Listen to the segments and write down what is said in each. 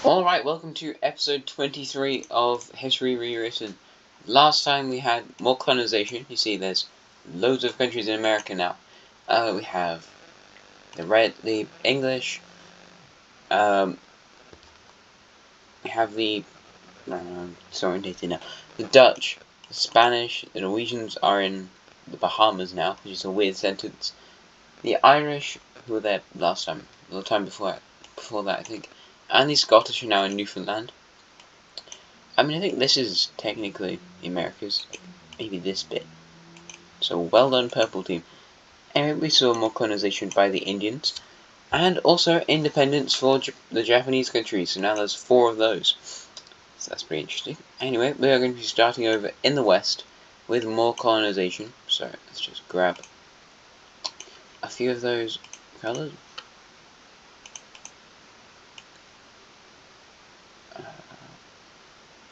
Alright, welcome to episode 23 of History Rewritten. Last time we had more colonization. You see there's loads of countries in America now. We have the English, we have the, disorientated now, the Dutch, the Spanish, the Norwegians are in the Bahamas now, which is a weird sentence. The Irish, who were there last time, the time before that I think, and the Scottish are now in Newfoundland. I mean, I think this is technically America's, maybe this bit. So well done, purple team. Anyway, we saw more colonization by the Indians, and also independence for the Japanese countries. So now there's 4 of those. So that's pretty interesting. Anyway, we are going to be starting over in the West with more colonization. So let's just grab a few of those colors.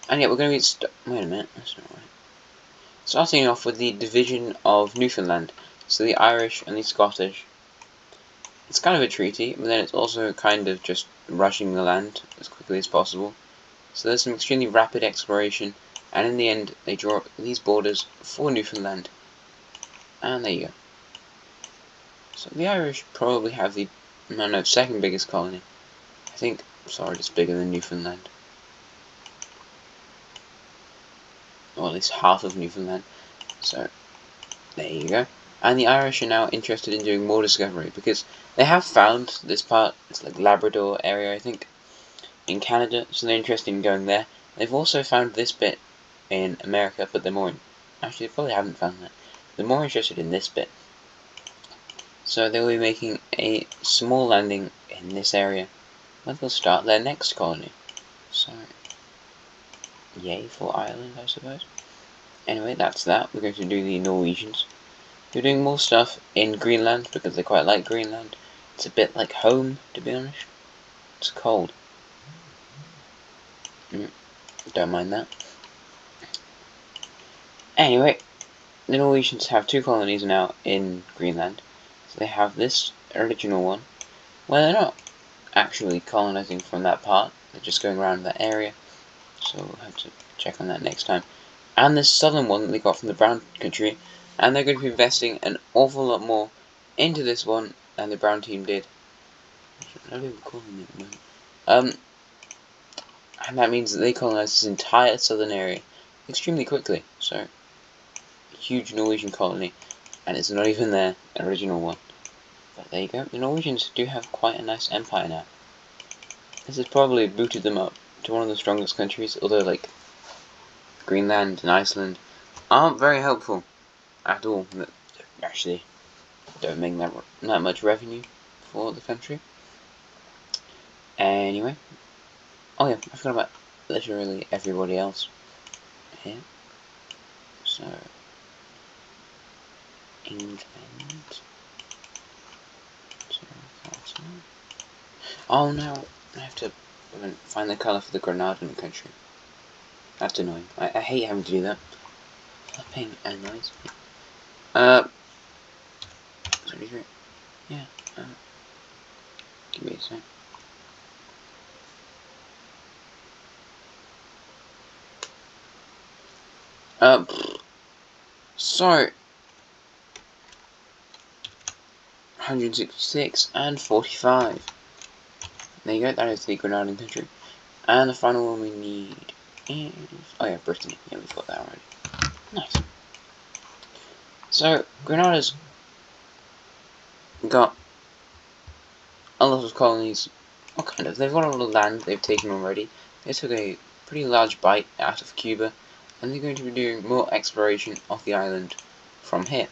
And yeah, we're going to be wait a minute, that's not right. Starting off with the division of Newfoundland. So the Irish and the Scottish. It's kind of a treaty, but then it's also kind of just rushing the land as quickly as possible. So there's some extremely rapid exploration, and in the end they draw up these borders for Newfoundland. And there you go. So the Irish probably have the, second biggest colony. I think, sorry, it's bigger than Newfoundland. Or at least half of Newfoundland. So, there you go. And the Irish are now interested in doing more discovery, because they have found this part, it's like Labrador area, I think, in Canada, so they're interested in going there. They've also found this bit in America, but they're more, actually they probably haven't found that. They're more interested in this bit. So they'll be making a small landing in this area, where they'll start their next colony. So, yay for Ireland, I suppose. Anyway, that's that. We're going to do the Norwegians. They're doing more stuff in Greenland, because they quite like Greenland. It's a bit like home, to be honest. It's cold. Don't mind that. Anyway, the Norwegians have 2 colonies now in Greenland. So they have this original one, where they're not actually colonizing from that part. They're just going around that area. So we'll have to check on that next time. And this southern one that they got from the brown country, and they're going to be investing an awful lot more into this one than the brown team did. I don't even call them at the moment. And that means that they colonized this entire southern area extremely quickly. So, a huge Norwegian colony, and it's not even their original one. But there you go. The Norwegians do have quite a nice empire now. This has probably booted them up to one of the strongest countries, although like Greenland and Iceland aren't very helpful at all. They actually don't make that much revenue for the country. Anyway, oh yeah, I forgot about literally everybody else here. So England. Oh no, I have to find the colour for the Granadan country. That's annoying. I hate having to do that. Flipping annoys me. 33. Yeah, give me a sec. So 166 and 45. There you go, that is the Granadan country. And the final one we need is, oh yeah, Brittany. Yeah, we've got that already. Nice. So, Grenada's got a lot of colonies. Well, kind of. They've got a lot of land they've taken already. They took a pretty large bite out of Cuba, and they're going to be doing more exploration of the island from here.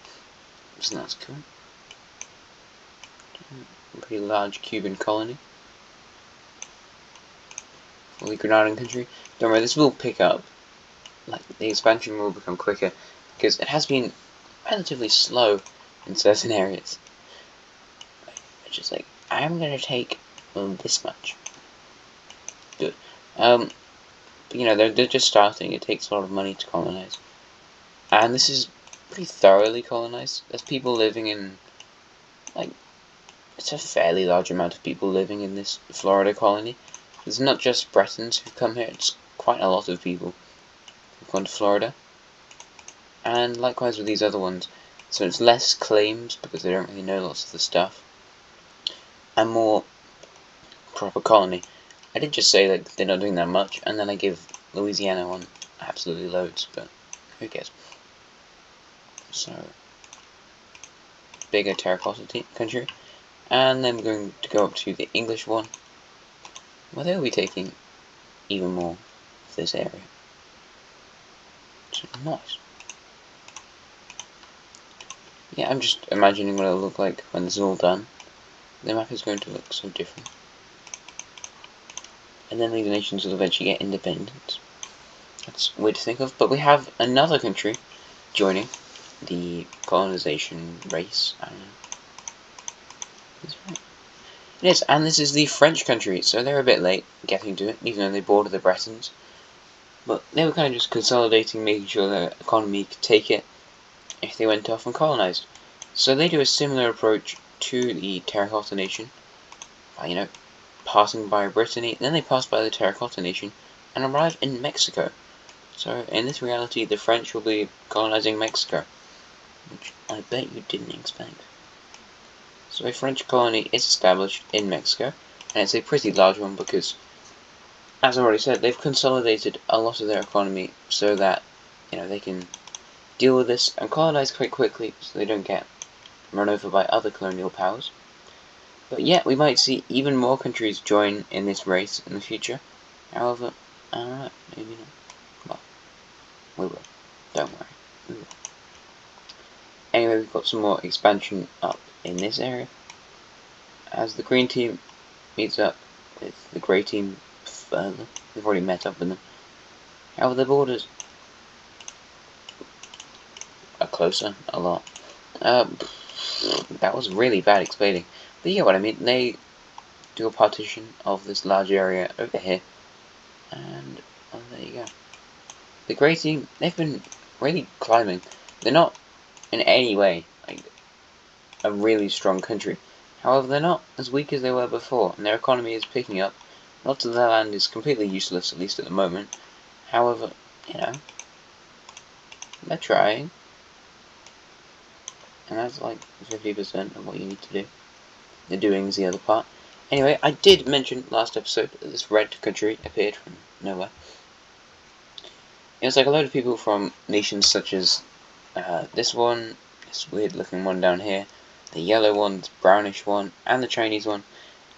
So that's cool. A pretty large Cuban colony for the Granadan country. Don't worry, this will pick up. Like, the expansion will become quicker, because it has been relatively slow in certain areas. It's just like, I'm gonna take this much. Good. But you know, they're just starting. It takes a lot of money to colonize. And this is pretty thoroughly colonized. There's people living in, like, it's a fairly large amount of people living in this Florida colony. It's not just Bretons who've come here, it's quite a lot of people who've gone to Florida. And likewise with these other ones. So it's less claims because they don't really know lots of the stuff. And more proper colony. I did just say that they're not doing that much, and then I give Louisiana one absolutely loads, but who cares? So, bigger terracotta country. And then we're going to go up to the English one, where they'll be taking even more of this area. So, nice. Yeah, I'm just imagining what it'll look like when this is all done. The map is going to look so different. And then these nations will eventually get independence. That's weird to think of, but we have another country joining the colonization race. I don't know. That's right. Yes, and this is the French country, so they're a bit late getting to it, even though they border the Bretons. But they were kind of just consolidating, making sure their economy could take it if they went off and colonized. So they do a similar approach to the Terracotta Nation, by, passing by Brittany, then they pass by the Terracotta Nation, and arrive in Mexico. So in this reality, the French will be colonizing Mexico, which I bet you didn't expect. So a French colony is established in Mexico, and it's a pretty large one because, as I already said, they've consolidated a lot of their economy so that, they can deal with this and colonize quite quickly so they don't get run over by other colonial powers. But yet, we might see even more countries join in this race in the future. However, I don't know, maybe not. Well, we will. Don't worry, we will. Anyway, we've got some more expansion up in this area. As the green team meets up with the grey team further, we've already met up with them. However, the borders are closer, a lot. That was really bad explaining. But you get what I mean. They do a partition of this large area over here. And, there you go. The grey team, they've been really climbing. They're not in any way a really strong country. However, they're not as weak as they were before, and their economy is picking up. Lots of their land is completely useless, at least at the moment. However, they're trying. And that's like 50% of what you need to do. The doing is the other part. Anyway, I did mention last episode that this red country appeared from nowhere. It was like a load of people from nations such as this one, this weird looking one down here, the yellow one, the brownish one, and the Chinese one,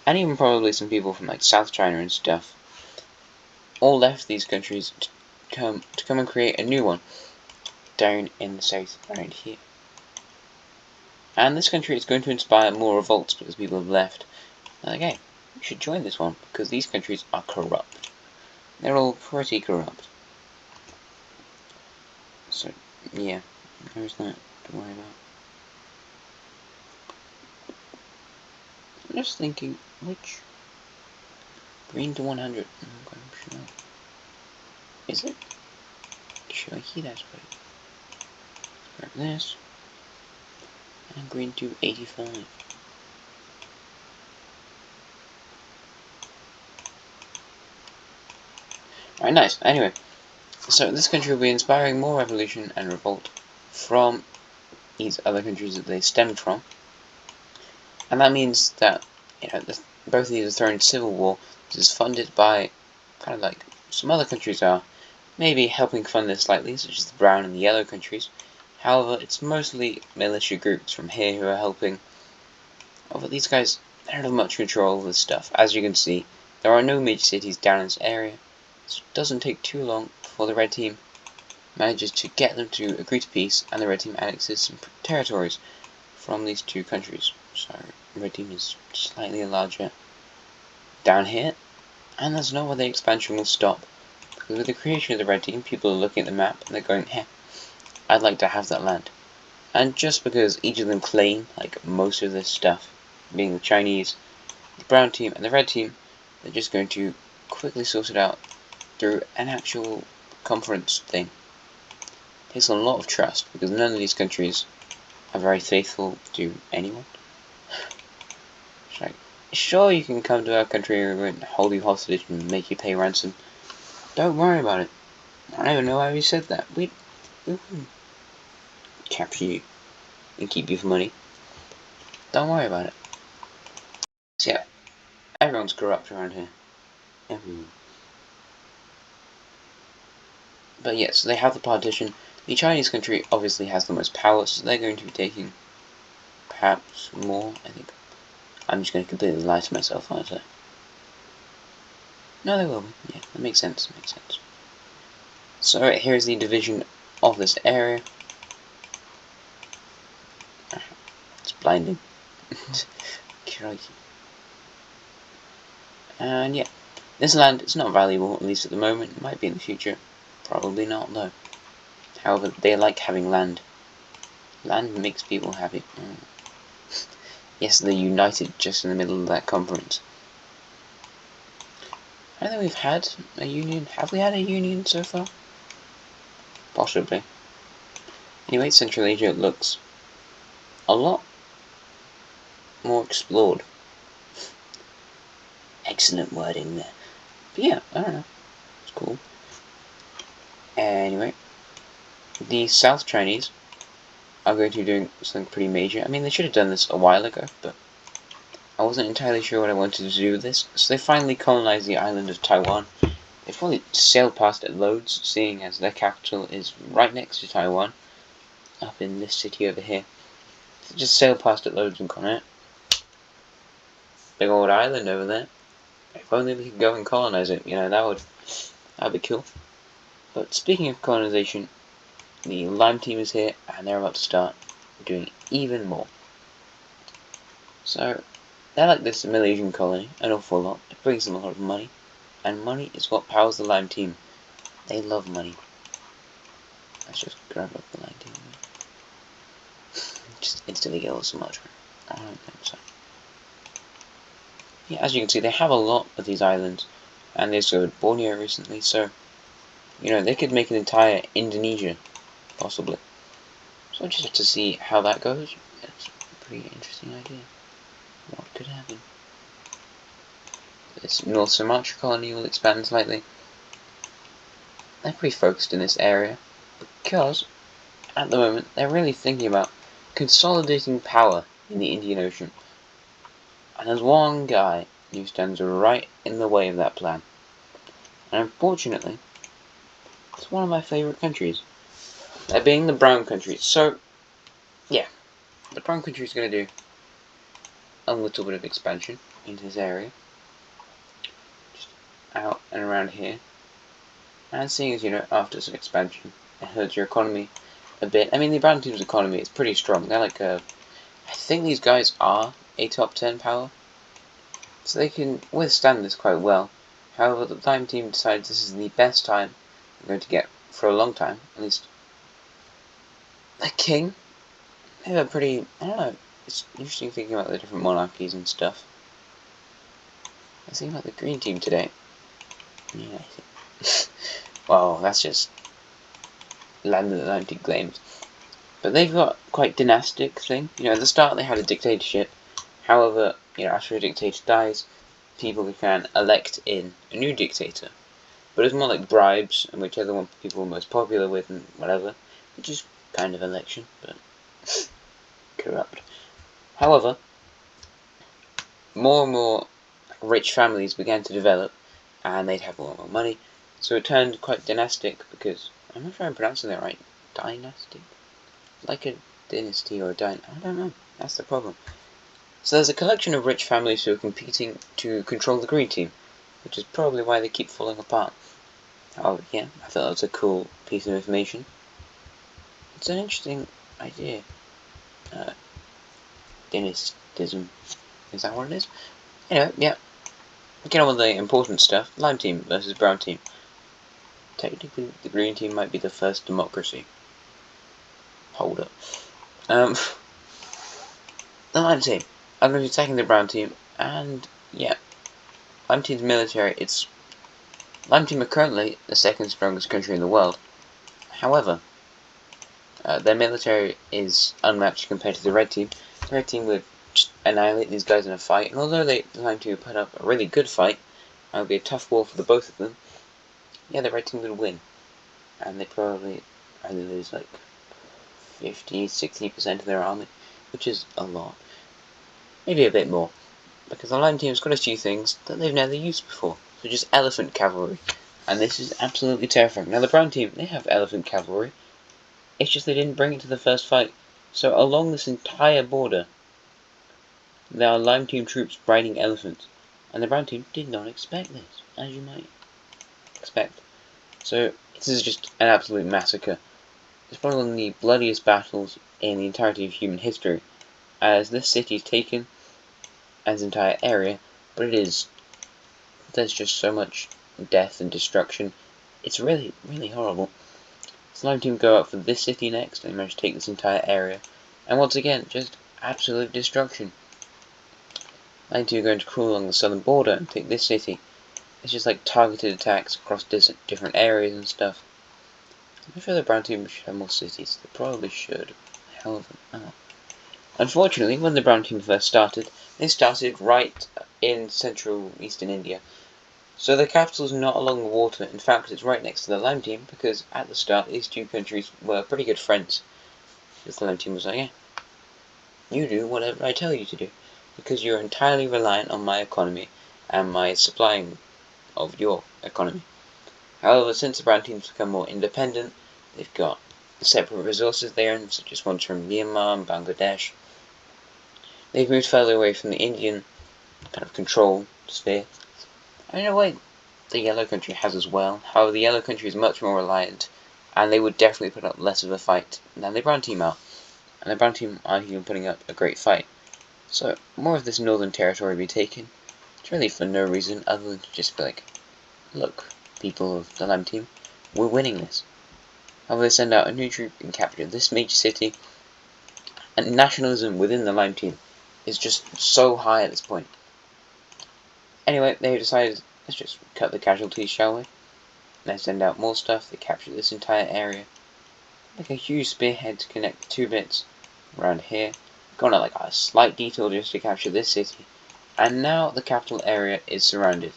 and even probably some people from like South China and stuff, all left these countries to come and create a new one down in the south around here. And this country is going to inspire more revolts because people have left. Like, hey, you should join this one because these countries are corrupt. They're all pretty corrupt. So, yeah, there's that to worry about. I'm just thinking, which green to 100? I'm sure. Is it? Sure, that's right. Grab this. And green to 85. Alright, nice. Anyway, so this country will be inspiring more revolution and revolt from these other countries that they stemmed from. And that means that, both of these are thrown into civil war. This is funded by, kind of like some other countries are, maybe helping fund this slightly, such as the brown and the yellow countries. However, it's mostly militia groups from here who are helping. But these guys, they don't have much control of this stuff. As you can see, there are no major cities down in this area, so it doesn't take too long before the red team manages to get them to agree to peace, and the red team annexes some territories from these two countries. So, red team is slightly larger down here, and that's not where the expansion will stop. Because with the creation of the red team, people are looking at the map and they're going, hey, I'd like to have that land. And just because each of them claim, most of this stuff, being the Chinese, the brown team, and the red team, they're just going to quickly sort it out through an actual conference thing. It takes a lot of trust, because none of these countries are very faithful to anyone. Sure, you can come to our country and hold you hostage and make you pay ransom. Don't worry about it. I don't even know why we said that. We can capture you and keep you for money. Don't worry about it. So yeah, everyone's corrupt around here. Everyone. But yes, they have the partition. The Chinese country obviously has the most power, so they're going to be taking perhaps more, I think. I'm just going to completely lie to myself, honestly. No, they will be. Yeah, that makes sense. Makes sense. So right, here's the division of this area. It's blinding. Crikey. And yeah, this land is not valuable, at least at the moment. It might be in the future. Probably not, though. However, they like having land. Land makes people happy. Yes, they're united just in the middle of that conference. I don't think we've had a union. Have we had a union so far? Possibly. Anyway, Central Asia looks a lot more explored. Excellent wording there. But yeah, I don't know. It's cool. Anyway, the South Chinese are going to be doing something pretty major. I mean, they should have done this a while ago, but I wasn't entirely sure what I wanted to do with this. So they finally colonized the island of Taiwan. They've probably sailed past it loads, seeing as their capital is right next to Taiwan, up in this city over here. So just sailed past it loads and gone it. Big old island over there. If only we could go and colonize it, that'd be cool. But speaking of colonization, the Lime team is here, and they're about to start doing even more. So, they're like this Malaysian colony, an awful lot. It brings them a lot of money, and money is what powers the Lime team. They love money. Let's just grab up the Lime team. Just instantly get all so much. I don't think so. Yeah, as you can see, they have a lot of these islands, and they discovered Borneo recently, so, they could make an entire Indonesia, possibly. So just to see how that goes, it's a pretty interesting idea. What could happen? This North Sumatra colony will expand slightly. They're pretty focused in this area, because, at the moment, they're really thinking about consolidating power in the Indian Ocean. And there's one guy who stands right in the way of that plan. And unfortunately, it's one of my favourite countries. That being the brown countries. So, yeah, the brown country is going to do a little bit of expansion into this area. Just out and around here. And seeing as, after some expansion, it hurts your economy a bit. I mean, the brown team's economy is pretty strong. They're like I think these guys are a top 10 power. So they can withstand this quite well. However, the Lime team decides this is the best time they're going to get for a long time, at least. The king, they have a pretty, I don't know, it's interesting thinking about the different monarchies and stuff. I was thinking about the green team today. Yeah, I think. Well, that's just land of the 90 claims. But they've got quite dynastic thing. At the start they had a dictatorship. However, after a dictator dies, people can elect in a new dictator. But it's more like bribes, and whichever one people are most popular with and whatever, which is kind of election, but corrupt. However, more and more rich families began to develop, and they'd have more and more money, so it turned quite dynastic, because, I'm not sure I'm pronouncing that right, dynastic? Like a dynasty or a I don't know, that's the problem. So there's a collection of rich families who are competing to control the green team, which is probably why they keep falling apart. Oh yeah, I thought that was a cool piece of information. It's an interesting idea. Dynastism. Is that what it is? Anyway, yeah. Get on with the important stuff. Lime team versus brown team. Technically, the green team might be the first democracy. Hold up. The Lime team. I'm going to be attacking the brown team, and yeah. Lime team's military, Lime team are currently the second strongest country in the world. However, their military is unmatched compared to the red team. The red team with just annihilate these guys in a fight. And although they Lime Team put up a really good fight, and it would be a tough war for the both of them, yeah, the red team would win. And they probably only lose like 50-60% of their army, which is a lot. Maybe a bit more, because the Lime Team's got a few things that they've never used before, such as elephant cavalry. And this is absolutely terrifying. Now the brown team, they have elephant cavalry, it's just they didn't bring it to the first fight. So along this entire border, there are Lime Team troops riding elephants, and the brown team did not expect this, as you might expect. So this is just an absolute massacre. It's probably one of the bloodiest battles in the entirety of human history, as this city is taken, as entire area, but there's just so much death and destruction. It's really, really horrible. So Lime Team go out for this city next, and manage to take this entire area, and once again, just absolute destruction. Lime Team are going to crawl along the southern border and take this city. It's just like targeted attacks across different areas and stuff. I'm sure the brown team should have more cities. They probably should. However, unfortunately, when the brown team first started, they started right in central eastern India. So the capital's not along the water. In fact, it's right next to the Lime Team, because at the start, these two countries were pretty good friends. Because the Lime Team was like, yeah, you do whatever I tell you to do, because you're entirely reliant on my economy and my supplying of your economy. However, since the brown teams become more independent, they've got separate resources they own, such as ones from Myanmar and Bangladesh. They've moved further away from the Indian kind of control sphere. And in a way, the yellow country has as well. However, the yellow country is much more reliant, and they would definitely put up less of a fight than the brown team are. And the brown team aren't even putting up a great fight. So, more of this northern territory will be taken. It's really for no reason other than to just be like, look, people of the Lime Team, we're winning this. However, they send out a new troop and capture this major city, and nationalism within the Lime Team is just so high at this point. Anyway, they decided, let's just cut the casualties, shall we? They send out more stuff, they capture this entire area, like a huge spearhead to connect the two bits around here, going on like a slight detour just to capture this city, and now the capital area is surrounded.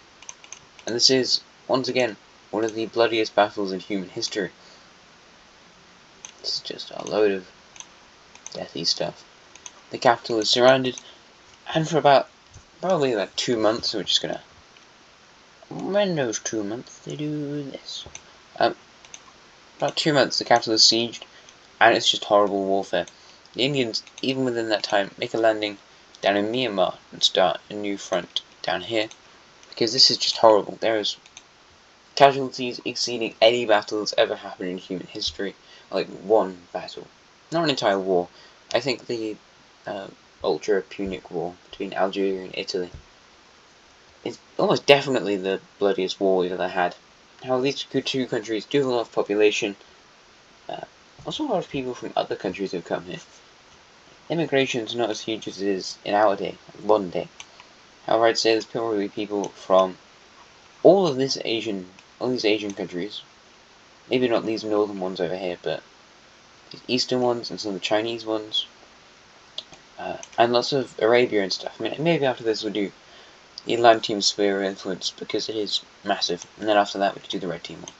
And this is, once again, one of the bloodiest battles in human history. This is just a load of deathy stuff. The capital is surrounded, and for probably about 2 months, we're just gonna, in those 2 months, they do this. About 2 months, the capital is sieged, and it's just horrible warfare. The Indians, even within that time, make a landing down in Myanmar and start a new front down here, because this is just horrible. There is casualties exceeding any battles ever happened in human history. Like one battle, not an entire war. I think the Ultra-Punic War between Algeria and Italy is almost definitely the bloodiest war we've ever had. How these two countries do have a lot of population. Also a lot of people from other countries have come here. Immigration is not as huge as it is in our day, like modern day. However, I'd say there's probably people from all these Asian countries. Maybe not these northern ones over here, but these eastern ones and some of the Chinese ones. And lots of Arabia and stuff. I mean, maybe after this we'll do the Lime Team Sphere of Influence, because it is massive. And then after that we could do the Red Team one.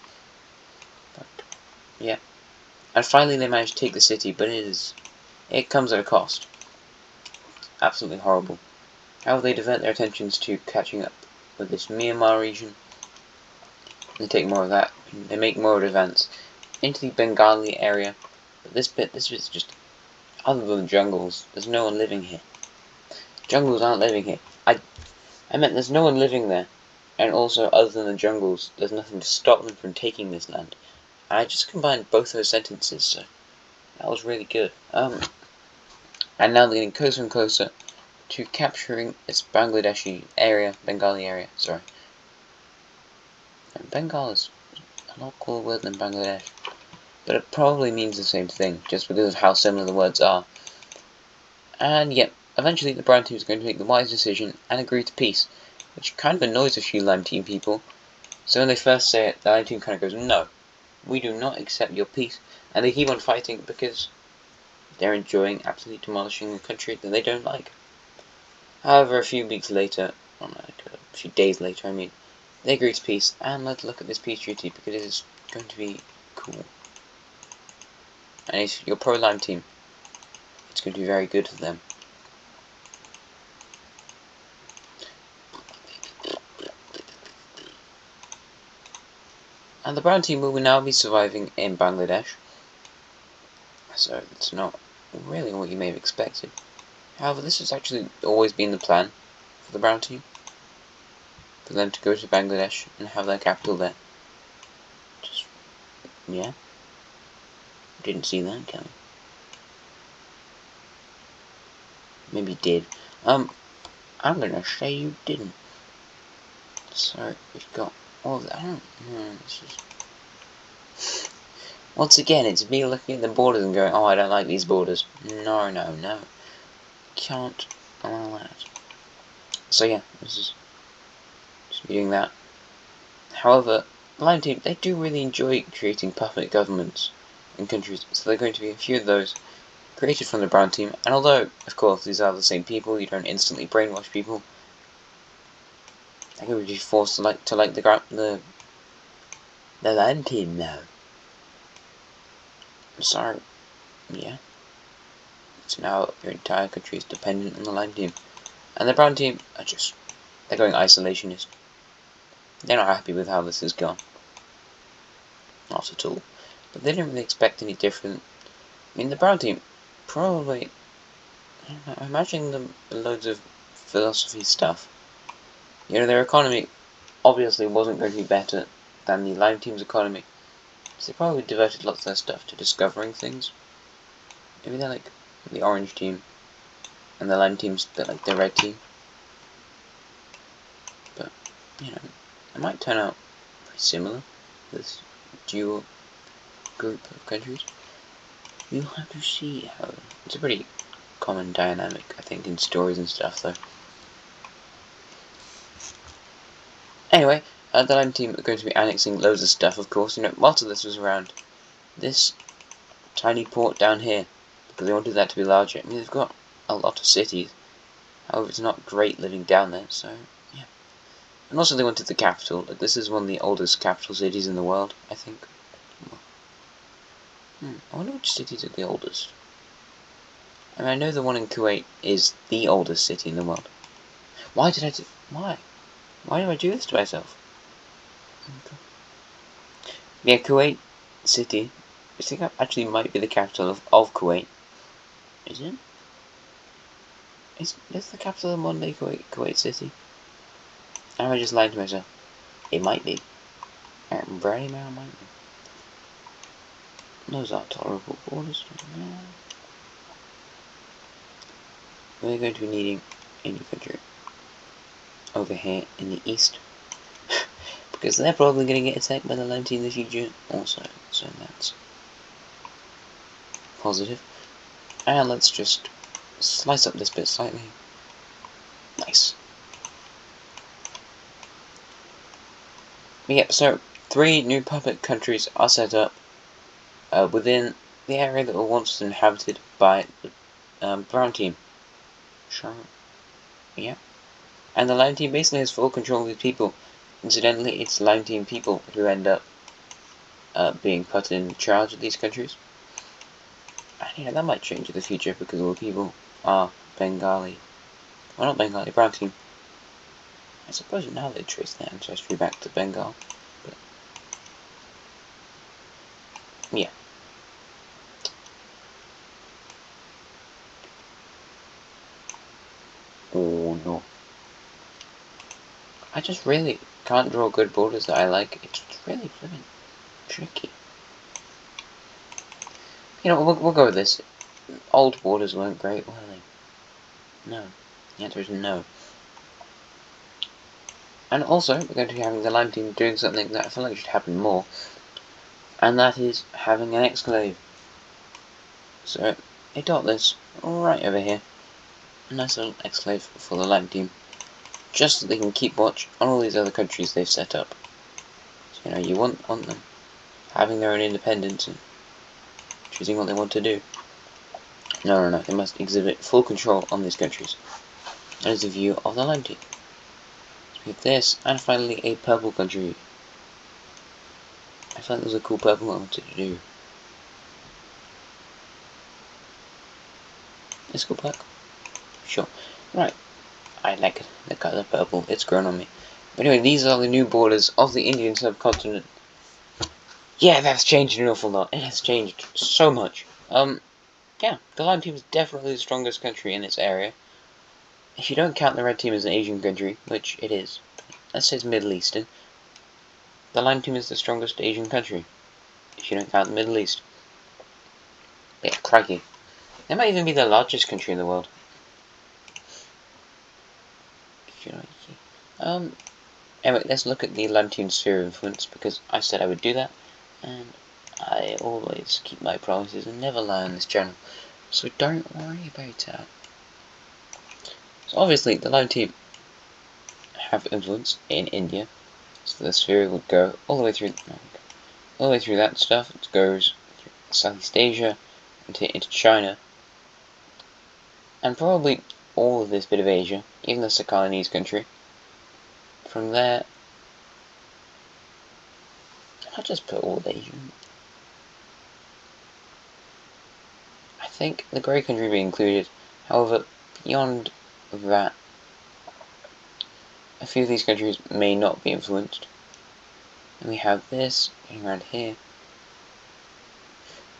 But, yeah. And finally they managed to take the city, but it comes at a cost. Absolutely horrible. However, they divert their attentions to catching up with this Myanmar region. They take more of that. They make more advance into the Bengali area. But this is just, other than jungles, there's no one living here. Jungles aren't living here. I meant there's no one living there. And also, other than the jungles, there's nothing to stop them from taking this land. And I just combined both those sentences, so that was really good. And now they're getting closer and closer to capturing this Bengali area, sorry. And Bengal is a lot cooler word than Bangladesh, but it probably means the same thing, just because of how similar the words are. And yep, eventually the brown team is going to make the wise decision and agree to peace, which kind of annoys a few Lime Team people. So when they first say it, the Lime Team kind of goes, no, we do not accept your peace, and they keep on fighting because they're enjoying absolutely demolishing a country that they don't like. However, a few weeks later, or like a few days later, I mean, they agree to peace, and let's look at this peace treaty because it is going to be cool. And if you're pro-Lime team, it's going to be very good for them. And the brown team will now be surviving in Bangladesh, so it's not really what you may have expected. However, this has actually always been the plan for the brown team, for them to go to Bangladesh and have their capital there. Just, yeah, didn't see that coming. Maybe did. I'm gonna say you didn't. So we've got all that. I don't know. This is once again, it's me looking at the borders and going, "Oh, I don't like these borders." No, no, no. Can't allow that. So yeah, this is just me doing that. However, Lime Team, they do really enjoy creating puppet governments in countries, so there are going to be a few of those created from the brown team. And although, of course, these are the same people, you don't instantly brainwash people. They're going to be forced to like the Lime Team now. So, yeah. So now your entire country is dependent on the Lime Team. And the brown team are they're going isolationist. They're not happy with how this has gone. Not at all. But they didn't really expect any different. I mean, the brown team probably, I don't know, I'm imagining them loads of philosophy stuff. You know, their economy obviously wasn't going to be better than the Lime team's economy. So they probably devoted lots of their stuff to discovering things. Maybe they're like the orange team, and the Lime team's a bit like the red team. But, you know, it might turn out pretty similar, this dual group of countries. We'll have to see how. It's a pretty common dynamic, I think, in stories and stuff, though. Anyway, the Lime team are going to be annexing loads of stuff, of course. You know, lots of this was around this tiny port down here, because they wanted that to be larger. I mean, they've got a lot of cities. However, it's not great living down there, so, yeah. And also they wanted the capital. Like, this is one of the oldest capital cities in the world, I think. I wonder which cities are the oldest. I mean, I know the one in Kuwait is the oldest city in the world. Why did I do... Why? Why do I do this to myself? Yeah, Kuwait City. I think that actually might be the capital of Kuwait. Is it? Is the capital of modern day Kuwait City? Or am I just lying to myself? It might be. Very well might be. Those are tolerable borders. We're going to be needing a new country over here in the east. Because they're probably going to get attacked by the Lime team in the future also. So that's positive. And let's just slice up this bit slightly. Nice. Yeah, so 3 new puppet countries are set up within the area that was once inhabited by the brown team. Sure. Yeah. And the Lime team basically has full control of these people. Incidentally, it's Lime team people who end up being put in charge of these countries. And you know, that might change in the future because all the people are Bengali. Well, not Bengali, brown team. I suppose now they trace their ancestry back to Bengal. But yeah. Oh no. I just really can't draw good borders that I like. It's really flipping tricky. You know, we'll go with this. Old borders weren't great, were they? No. The answer is no. And also, we're going to be having the Lime team doing something that I feel like should happen more. And that is having an exclave. So, they got this right over here. A nice little exclave for the Lime team. Just so they can keep watch on all these other countries they've set up. So, you know, you want them having their own independence and choosing what they want to do. No, they must exhibit full control on these countries. That is the view of the Lime team. So we have this, and finally a purple country. I feel like there was a cool purple I wanted to do. Let's go back. Sure. Right. I like the colour purple. It's grown on me. But anyway, these are the new borders of the Indian subcontinent. Yeah, that's changed an awful lot. It has changed so much. Yeah, the Lime team is definitely the strongest country in its area. If you don't count the Red team as an Asian country, which it is, let's say it's Middle Eastern, the Lime team is the strongest Asian country. If you don't count the Middle East. Yeah, crikey. They might even be the largest country in the world. Anyway, let's look at the Lime team's sphere of influence, because I said I would do that, and I always keep my promises and never lie on this channel, so don't worry about that. So obviously, the Lime team have influence in India, so the sphere would go all the way through that stuff. It goes through Southeast Asia into China, and probably all of this bit of Asia, even though it's a Ceylonese country. From there, I'll just put all of Asia. I think the grey country will be included. However, beyond that, a few of these countries may not be influenced. And we have this getting around here.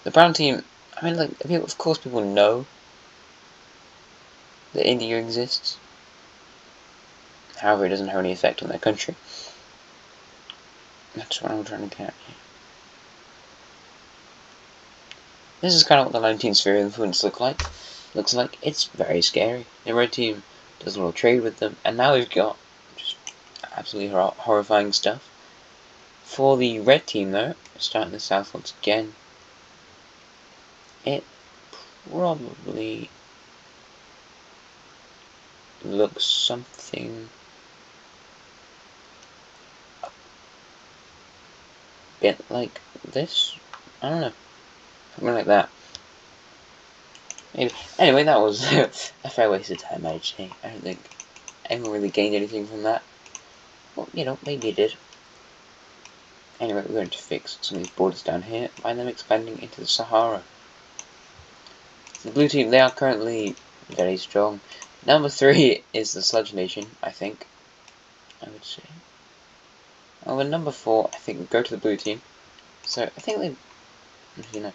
The brown team, I mean, like, of course people know that India exists. However, it doesn't have any effect on their country. That's what I'm trying to get at here. This is kind of what the Lime team's sphere of influence looks like. It's very scary. The Red team does a little trade with them, and now we've got just absolutely horrifying stuff. For the Red team, though, starting the south once again, it probably looks something a bit like this. I don't know. Something like that. Anyway, that was a fair waste of time, I'd say. I don't think anyone really gained anything from that. Well, you know, maybe it did. Anyway, we're going to fix some of these borders down here by them expanding into the Sahara. The blue team, they are currently very strong. Number 3 is the Sludge Nation, I think. I would say. Oh, and number 4, I think, would go to the blue team. So, I think they, you know,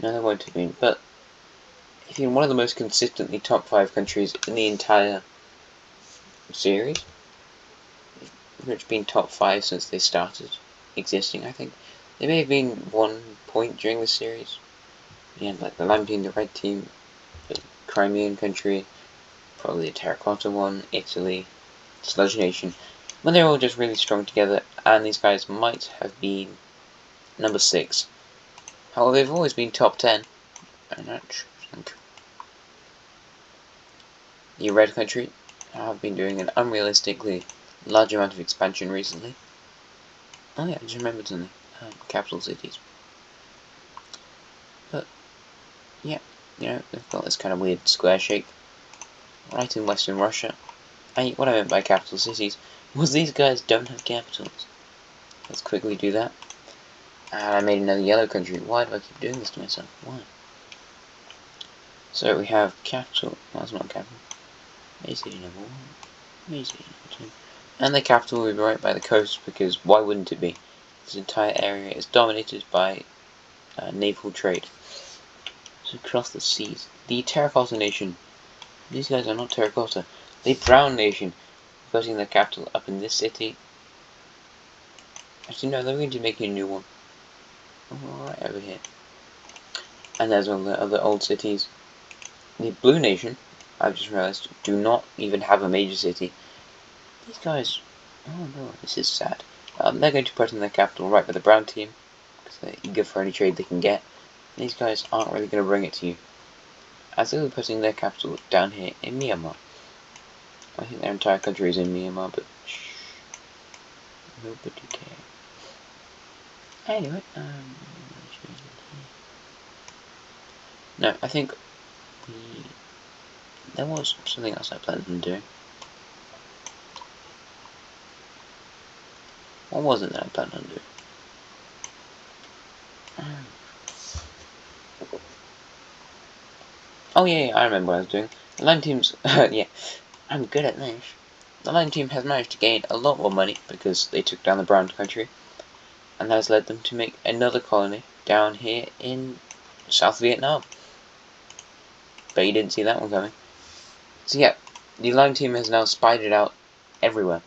no, they won't have been, but if you're one of the most consistently top 5 countries in the entire series, which have been top 5 since they started existing, I think. They may have been 1 point during the series. Yeah, like the Lime team, the Red team, the Crimean country, probably the Terracotta one, Italy, Sludge Nation. But they're all just really strong together, and these guys might have been number 6. However, they've always been top 10. And that's, I think. The Red country have been doing an unrealistically large amount of expansion recently. Oh yeah, I just remembered something. Capital cities. But, yeah, you know, they've got this kind of weird square shape right in Western Russia. And what I meant by capital cities was these guys don't have capitals. Let's quickly do that. And I made another yellow country. Why do I keep doing this to myself? Why? So we have capital. Well, that's not capital. May city number 1. May city number 2. And the capital will be right by the coast, because why wouldn't it be? This entire area is dominated by naval trade. So across the seas. The Terracotta Nation. These guys are not terracotta. The Brown Nation. Putting their capital up in this city. Actually, no, they're going to make a new one. Right over here. And there's one of the other old cities. The Blue Nation, I've just realized, do not even have a major city. These guys, oh no, this is sad. They're going to put in their capital right by the Brown team, because they're eager for any trade they can get. And these guys aren't really going to bring it to you, as they'll be putting their capital down here in Myanmar. I think their entire country is in Myanmar, but shh, nobody cares. Anyway, no, I think There was something else I planned on doing. What was it that I planned on doing? Oh yeah, I remember what I was doing. The Lion Team's yeah, I'm good at this. The Lion Team has managed to gain a lot more money because they took down the Brown country, and that has led them to make another colony down here in South Vietnam. Bet you didn't see that one coming. So yeah, the Lion Team has now spied it out everywhere,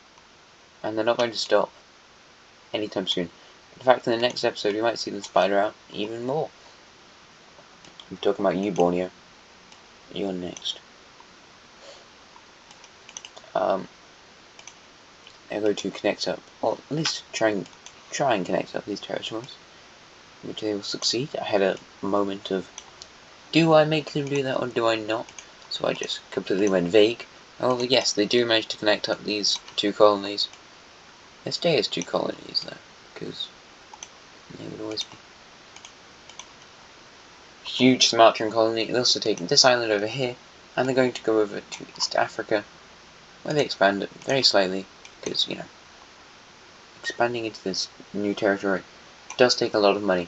and they're not going to stop anytime soon. In fact, in the next episode, we might see them spider out even more. I'm talking about you, Borneo. You're next. They're going to connect up, or at least try and connect up these territories, which they will succeed. I had a moment of, do I make them do that or do I not? So I just completely went vague. However, yes, they do manage to connect up these two colonies. They stay as two colonies though, because they would always be. Huge Sumatran colony. They'll also take this island over here, and they're going to go over to East Africa, where they expand it very slightly, because, you know, expanding into this new territory does take a lot of money.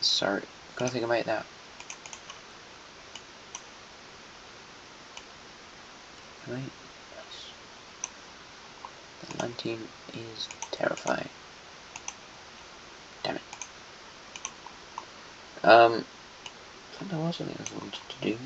Sorry, gotta think about that. Right. The Lion Team is terrifying. Damn it. I thought there was something else I wanted to do.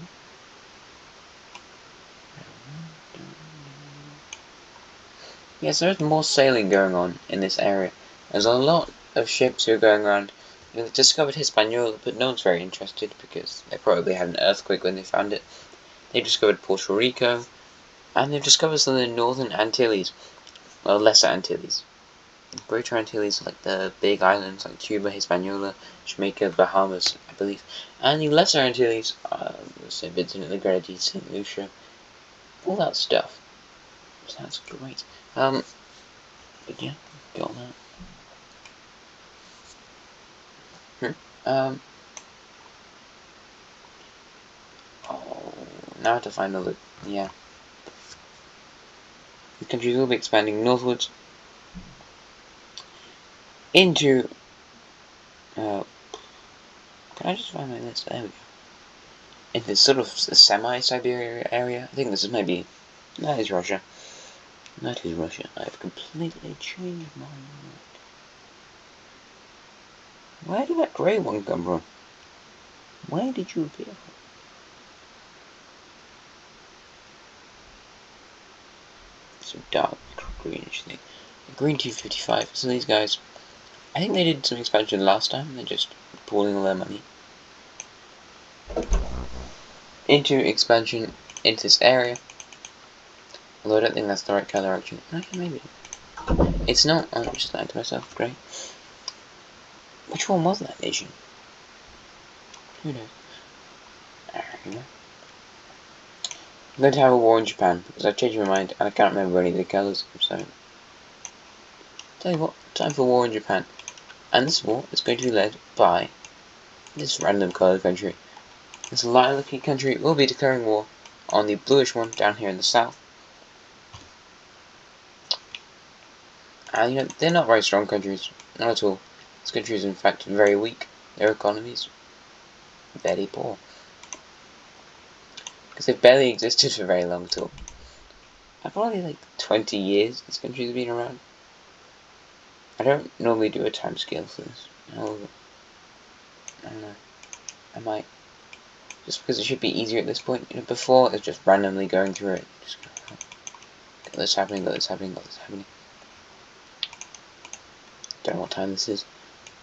Yes, there's more sailing going on in this area. There's a lot of ships who are going around. They've discovered Hispaniola, but no one's very interested because they probably had an earthquake when they found it. They've discovered Puerto Rico, and they've discovered some of the Northern Antilles. Well, Lesser Antilles. Greater Antilles are like the big islands like Cuba, Hispaniola, Jamaica, Bahamas, I believe. And the Lesser Antilles are St. Vincent and the Grenadines, St. Lucia, all that stuff. Sounds great. But yeah, got that. Oh, now I have to find all the, yeah. The countries will be expanding northwards into, can I just find my list? There we go. Into sort of the semi-Siberia area. I think this is maybe, that is Russia. That is Russia. I've completely changed my mind. Where did that grey one come from? Where did you appear from? Some dark greenish thing. Green 255. So these guys, I think they did some expansion last time. They're just pooling all their money into expansion into this area. Although I don't think that's the right colour actually. Okay, maybe. It's not. I'm just lying to myself. Great. Which one was that nation? Who knows? I'm going to have a war in Japan because I've changed my mind and I can't remember any of the colours. So, tell you what, time for war in Japan. And this war is going to be led by this random coloured country. This lilac-y country will be declaring war on the bluish one down here in the south. And you know, they're not very strong countries, not at all. This country is in fact very weak. Their economies very poor. Because they've barely existed for very long at all. Probably like 20 years this country's been around. I don't normally do a time scale for this. However, I don't know. I might. Just because it should be easier at this point. You know, before it's just randomly going through it. Just got this happening, got this happening, got this happening. Don't know what time this is.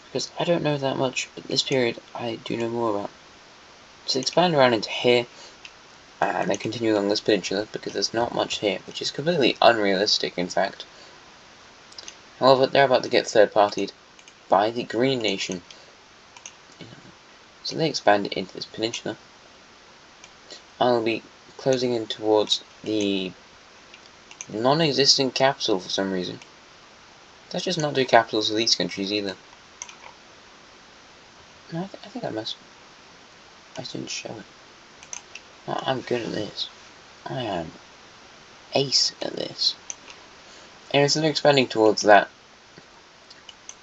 Because I don't know that much, but this period I do know more about. So expand around into here, and then continue along this peninsula, because there's not much here, which is completely unrealistic in fact. However, they're about to get third-partied by the Green Nation. So they expand into this peninsula. I'll be closing in towards the non-existent capital for some reason. Let's just not do capitals for these countries either. No, I think I must. I didn't show it. Oh, I'm good at this. I am ace at this. And instead of expanding towards that,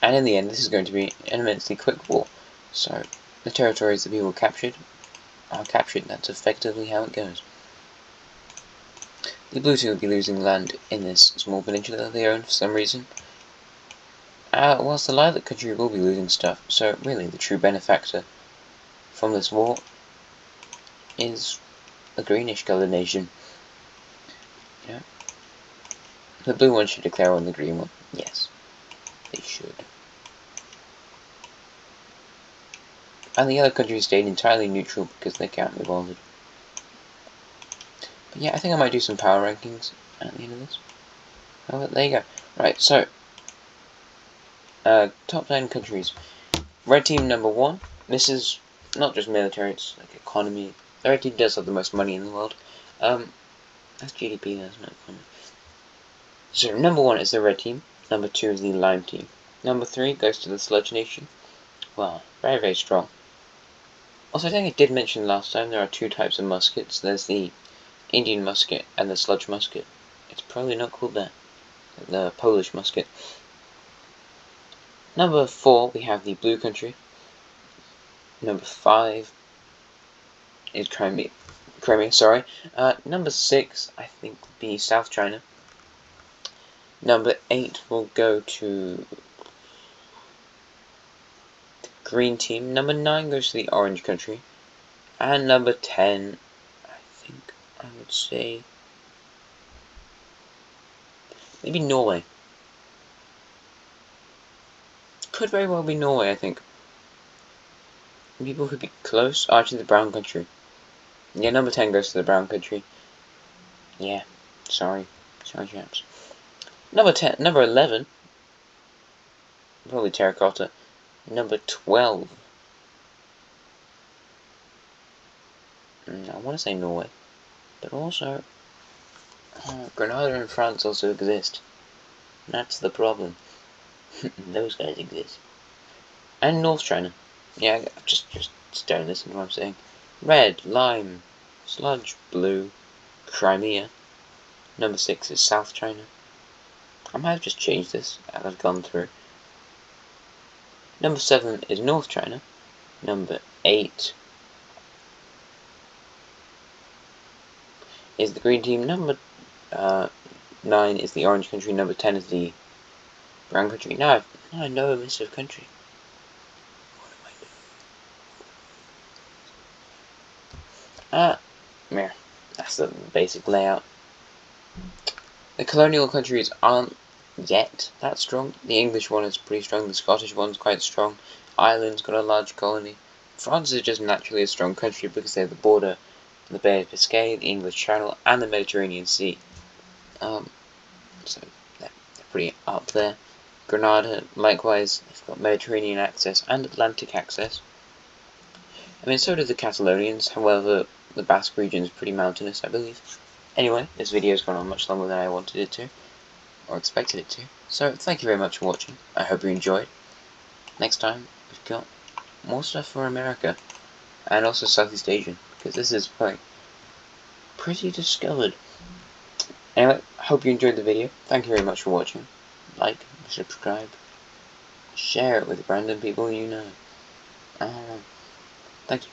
and in the end this is going to be an immensely quick war. So the territories that people captured are captured, that's effectively how it goes. The blue team will be losing land in this small peninsula that they own for some reason, whilst the lilac country will be losing stuff. So really the true benefactor from this war is the greenish coloured nation. Yeah. The blue one should declare on the green one. Yes, they should. And the other countries stayed entirely neutral because they can't be bothered. But yeah, I think I might do some power rankings at the end of this. Oh, there you go. Right, so top 10 countries. Red team number 1. This is not just military, it's like economy. The red team does have the most money in the world. That's GDP, that's not economy. So number 1 is the red team. Number 2 is the lime team. Number 3 goes to the sludge nation. Well, very, very strong. Also, I think I did mention last time there are 2 types of muskets. There's the Indian musket and the sludge musket. It's probably not called that. The Polish musket. Number 4 we have the blue country. Number 5 is Crimea. Number 6 I think would be South China. Number 8 will go to the green team. Number 9 goes to the orange country. And number 10, I think I would say maybe Norway. Could very well be Norway, I think. People could be close. Oh, actually, the brown country. Yeah, number 10 goes to the brown country. Yeah, sorry chaps. Number 11, probably terracotta. Number 12, I want to say Norway, but also Grenada and France also exist. That's the problem. Those guys exist. And North China. Yeah, just don't listen to what I'm saying. Red, lime, sludge, blue, Crimea. Number 6 is South China. I might have just changed this as I've gone through. Number 7 is North China. Number 8 is the green team. Number 9 is the orange country. Number 10 is the brown country. Now I know a list of country. What am I doing? Yeah, that's the basic layout. The colonial countries aren't yet that strong. The English one is pretty strong. The Scottish one's quite strong. Ireland's got a large colony. France is just naturally a strong country because they have the border, the Bay of Biscay, the English Channel, and the Mediterranean Sea. So they're pretty up there. Grenada, likewise, they've got Mediterranean access and Atlantic access. I mean, so do the Catalonians. However, the Basque region is pretty mountainous, I believe. Anyway, this video's gone on much longer than I wanted it to, or expected it to. So, thank you very much for watching. I hope you enjoyed. Next time, we've got more stuff for America, and also Southeast Asian, because this is like pretty discovered. Anyway, I hope you enjoyed the video. Thank you very much for watching. Like, subscribe, share it with random people you know. Thank you.